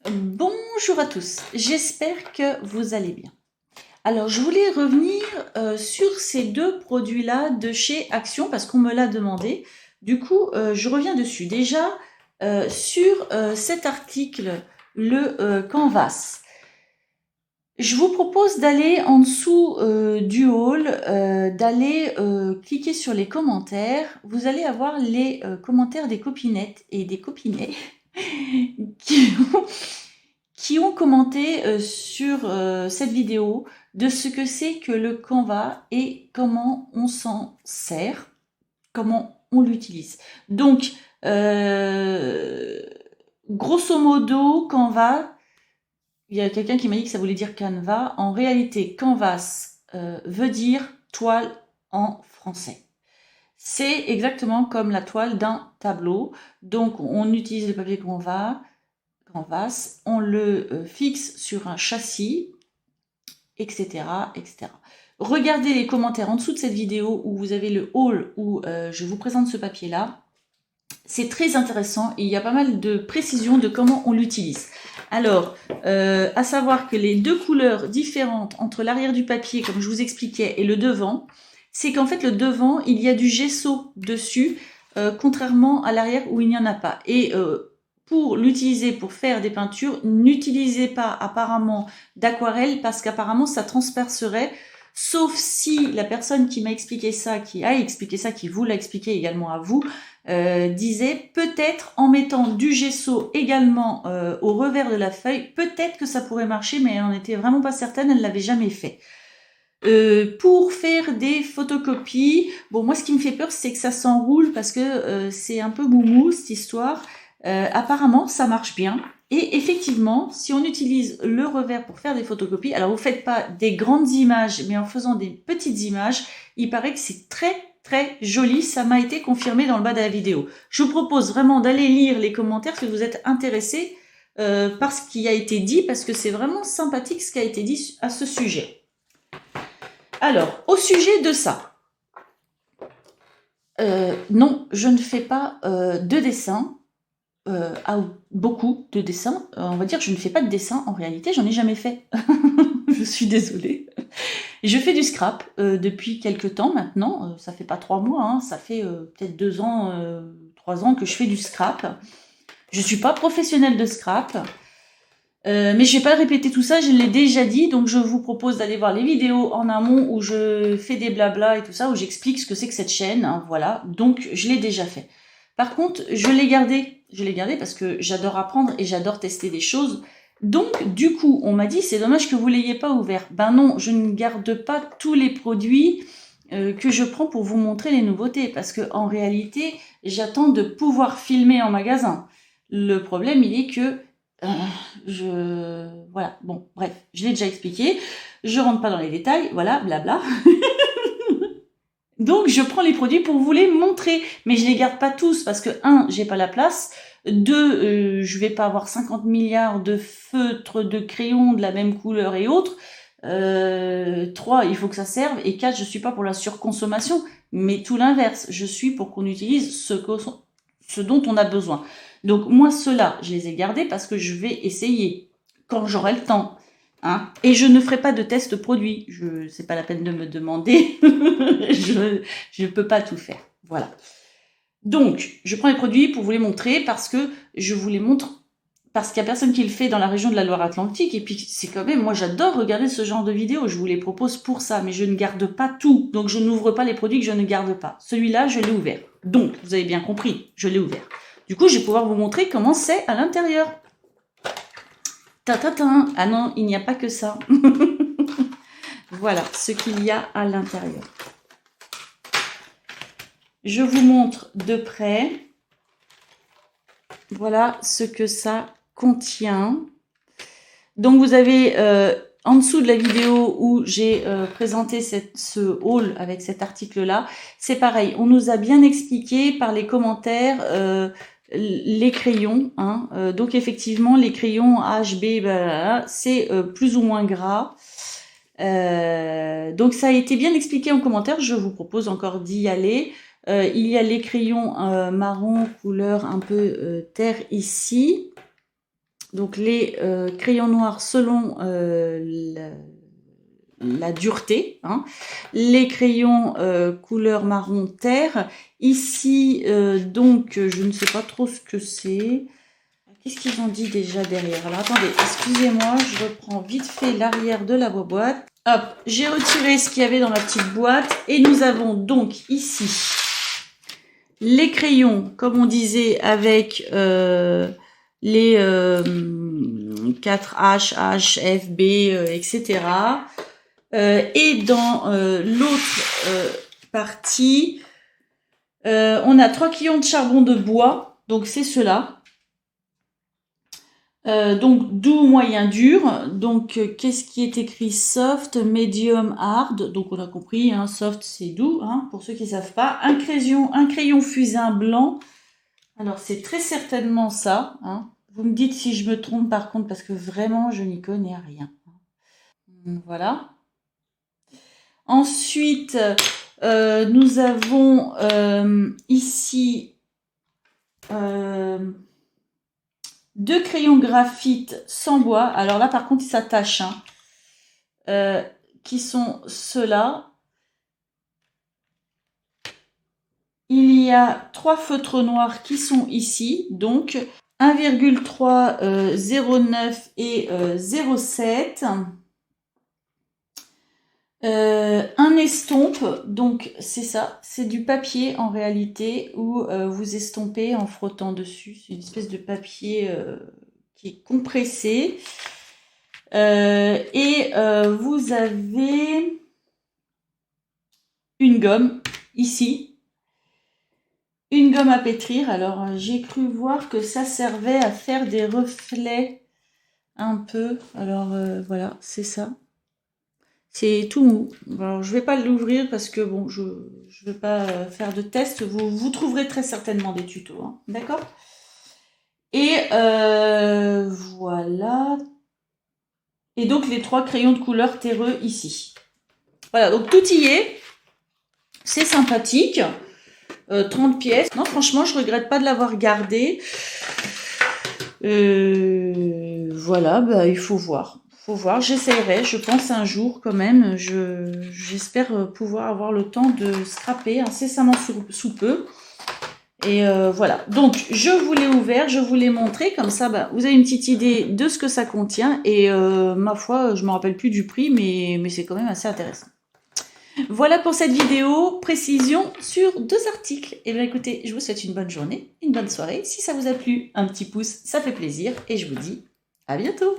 Bonjour à tous, j'espère que vous allez bien. Alors, je voulais revenir sur ces deux produits-là de chez Action parce qu'on me l'a demandé. Du coup, je reviens dessus. Déjà, sur cet article, le Canvas. Je vous propose d'aller en dessous du haul, d'aller cliquer sur les commentaires. Vous allez avoir les commentaires des copinettes et des copinets qui ont commenté sur cette vidéo de ce que c'est que le Canva et comment on s'en sert, comment on l'utilise. Donc, grosso modo, Canva, il y a quelqu'un qui m'a dit que ça voulait dire Canva. En réalité, Canvas veut dire toile en français. C'est exactement comme la toile d'un tableau. Donc, on utilise le papier Canvas, on le fixe sur un châssis, etc., etc. Regardez les commentaires en dessous de cette vidéo où vous avez le haul où je vous présente ce papier-là. C'est très intéressant et il y a pas mal de précisions de comment on l'utilise. Alors, à savoir que les deux couleurs différentes entre l'arrière du papier, comme je vous expliquais, et le devant, c'est qu'en fait, le devant, il y a du gesso dessus, contrairement à l'arrière où il n'y en a pas. Et pour l'utiliser pour faire des peintures, n'utilisez pas apparemment d'aquarelle parce qu'apparemment ça transpercerait, sauf si la personne qui m'a expliqué ça, qui a expliqué ça, qui vous l'a expliqué également à vous, disait peut-être en mettant du gesso également au revers de la feuille, peut-être que ça pourrait marcher, mais elle n'en était vraiment pas certaine, elle ne l'avait jamais fait. Pour faire des photocopies, bon moi ce qui me fait peur c'est que ça s'enroule parce que c'est un peu moumou cette histoire. Apparemment ça marche bien et effectivement si on utilise le revers pour faire des photocopies, alors vous faites pas des grandes images mais en faisant des petites images, il paraît que c'est très très joli, ça m'a été confirmé dans le bas de la vidéo. Je vous propose vraiment d'aller lire les commentaires si vous êtes intéressés par ce qui a été dit parce que c'est vraiment sympathique ce qui a été dit à ce sujet. Alors, au sujet de ça, non, je ne fais pas de dessin, beaucoup de dessins. On va dire que je ne fais pas de dessin, en réalité, j'en ai jamais fait. Je suis désolée. Je fais du scrap depuis quelques temps maintenant, ça fait pas 3 mois, hein, ça fait peut-être 2 ans, 3 ans que je fais du scrap. Je suis pas professionnelle de scrap. Mais je vais pas répéter tout ça, je l'ai déjà dit, donc je vous propose d'aller voir les vidéos en amont où je fais des blabla et tout ça, où j'explique ce que c'est que cette chaîne, hein, voilà, donc je l'ai déjà fait. Par contre, je l'ai gardé parce que j'adore apprendre et j'adore tester des choses. Donc, du coup, on m'a dit, c'est dommage que vous l'ayez pas ouvert. Ben non, je ne garde pas tous les produits que je prends pour vous montrer les nouveautés, parce que en réalité, j'attends de pouvoir filmer en magasin. Le problème, il est que voilà, bon, bref, je l'ai déjà expliqué, je rentre pas dans les détails, voilà, blabla. Donc, je prends les produits pour vous les montrer, mais je les garde pas tous parce que, j'ai pas la place, 2, je vais pas avoir 50 milliards de feutres, de crayons de la même couleur et autres, 3, il faut que ça serve, et 4, je suis pas pour la surconsommation, mais tout l'inverse, je suis pour qu'on utilise ce dont on a besoin. Donc moi, ceux-là, je les ai gardés parce que je vais essayer quand j'aurai le temps. Hein. Et je ne ferai pas de test produit. C'est pas la peine de me demander. je ne peux pas tout faire. Voilà. Donc, je prends les produits pour vous les montrer parce que je vous les montre parce qu'il n'y a personne qui le fait dans la région de la Loire-Atlantique. Et puis, c'est quand même, moi, j'adore regarder ce genre de vidéos. Je vous les propose pour ça, mais je ne garde pas tout. Donc, je n'ouvre pas les produits que je ne garde pas. Celui-là, je l'ai ouvert. Donc, vous avez bien compris, je l'ai ouvert. Du coup, je vais pouvoir vous montrer comment c'est à l'intérieur. Ta-ta-ta. Ah non, il n'y a pas que ça. Voilà ce qu'il y a à l'intérieur. Je vous montre de près. Voilà ce que ça contient. Donc, vous avez en dessous de la vidéo où j'ai présenté ce haul avec cet article-là, c'est pareil. On nous a bien expliqué par les commentaires les crayons. Hein. Donc, effectivement, les crayons HB, c'est plus ou moins gras. Donc, ça a été bien expliqué en commentaire. Je vous propose encore d'y aller. Il y a les crayons marron, couleur un peu terre ici. Donc les crayons noirs selon la dureté, hein. Les crayons couleur marron terre. Ici, donc, je ne sais pas trop ce que c'est. Qu'est-ce qu'ils ont dit déjà derrière? Alors attendez, excusez-moi, je reprends vite fait l'arrière de la boîte. Hop, j'ai retiré ce qu'il y avait dans la petite boîte et nous avons donc ici les crayons, comme on disait, avec les 4H, H, F, B, etc. Et dans l'autre partie, on a 3 crayons de charbon de bois, donc c'est cela. Donc doux, moyen, dur. Donc qu'est-ce qui est écrit? Soft, medium, hard. Donc on a compris, hein, soft c'est doux, hein, pour ceux qui ne savent pas. Un crayon fusain blanc. Alors c'est très certainement ça, hein. Vous me dites si je me trompe par contre, parce que vraiment je n'y connais rien. Voilà. Ensuite, nous avons ici 2 crayons graphite sans bois. Alors là, par contre, ils s'attachent, hein, qui sont ceux-là. Il y a 3 feutres noirs qui sont ici, donc 1,3, 0,9 et 0,7. Un estompe, donc c'est ça, c'est du papier en réalité où vous estompez en frottant dessus. C'est une espèce de papier qui est compressé. Et vous avez une gomme ici, une gomme à pétrir. Alors j'ai cru voir que ça servait à faire des reflets un peu. Alors voilà, c'est ça. C'est tout mou. Alors, je ne vais pas l'ouvrir parce que bon, je ne veux pas faire de test. Vous trouverez très certainement des tutos, hein. D'accord? Et voilà. Et donc les 3 crayons de couleur terreux ici. Voilà, donc tout y est. C'est sympathique. 30 pièces. Non, franchement, je regrette pas de l'avoir gardé. Voilà, bah, il faut voir. Faut voir, j'essaierai, je pense un jour quand même. J'espère pouvoir avoir le temps de scraper incessamment sous peu. Et voilà, donc je vous l'ai ouvert, je vous l'ai montré, comme ça bah, vous avez une petite idée de ce que ça contient. Et ma foi, je ne me rappelle plus du prix, mais c'est quand même assez intéressant. Voilà pour cette vidéo, précision sur 2 articles. Et bien écoutez, je vous souhaite une bonne journée, une bonne soirée. Si ça vous a plu, un petit pouce, ça fait plaisir. Et je vous dis à bientôt.